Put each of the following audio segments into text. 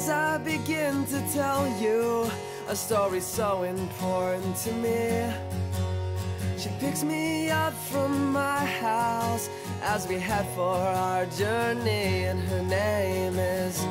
as I begin to tell you a story so important to me. She picks me up from my house as we head for our journey, and her name is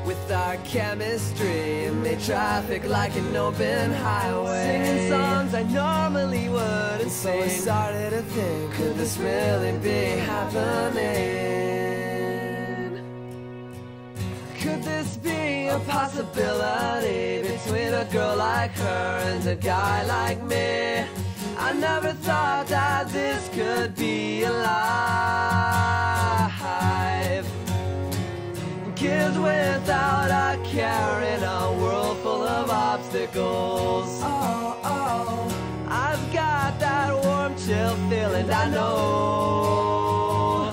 With our chemistry, made traffic like an open highway, singing songs I normally wouldn't sing. So I started to think, could this really be happening? Could this be a possibility between a girl like her and a guy like me? I never thought that this could be alive. Kids without a care in a world full of obstacles. I've got that warm, chill feeling. I know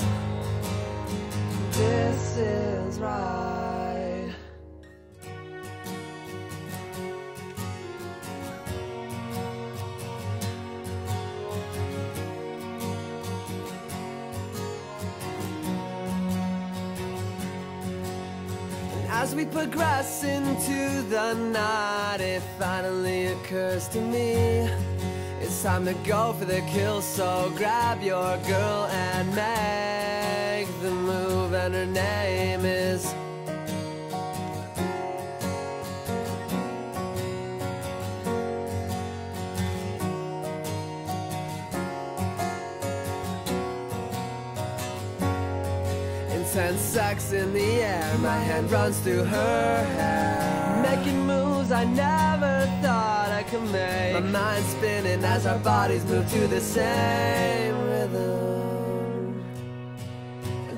this is right. As we progress into the night, it finally occurs to me, it's time to go for the kill. So grab your girl and make the move, and her name is intense sex in the air. My hand runs through her hair, making moves I never thought I could make. My mind spinning as our bodies move to the same rhythm.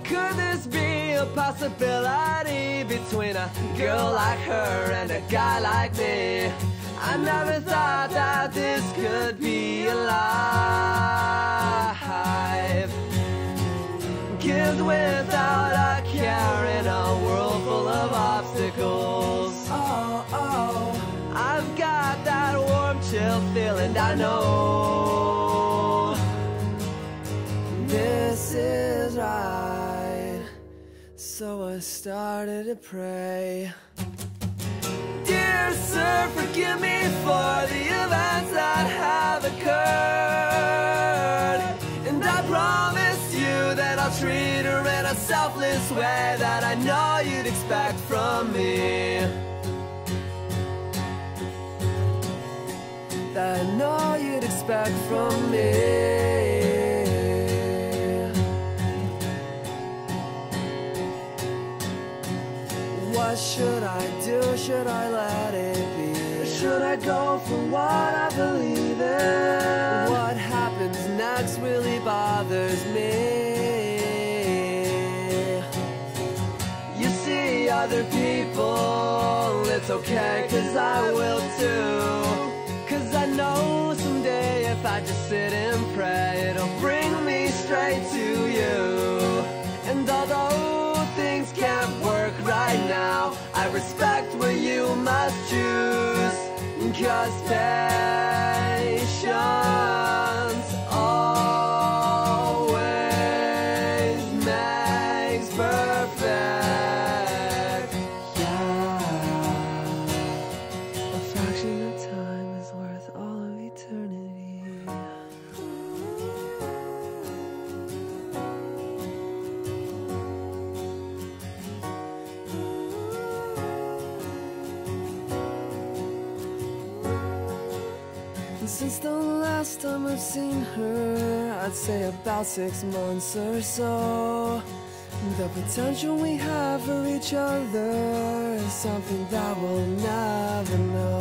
Could this be a possibility between a girl like her and a guy like me? I never thought that this could be alive. Kids without a care in a world full of obstacles. I've got that warm, chill feeling. I know this is right. So I started to pray. Dear sir, forgive me for the events that have occurred, and I promise you that I'll treat her in a selfless way that I know you'd expect from me. That I know you'd expect from me. What should I do? Should I let it be? Or should I go for what I believe in? What happens next really bothers me. You see other people, it's okay, 'cause I will too. 'Cause I know someday if I just sit and pray, it'll bring me straight to you. And although things can't work right now, I respect what you must choose. 'Cause patience always makes perfect. Yeah, a fraction of time is worth all of eternity. Since the last time I've seen her, I'd say about 6 months or so. The potential we have for each other is something that we'll never know.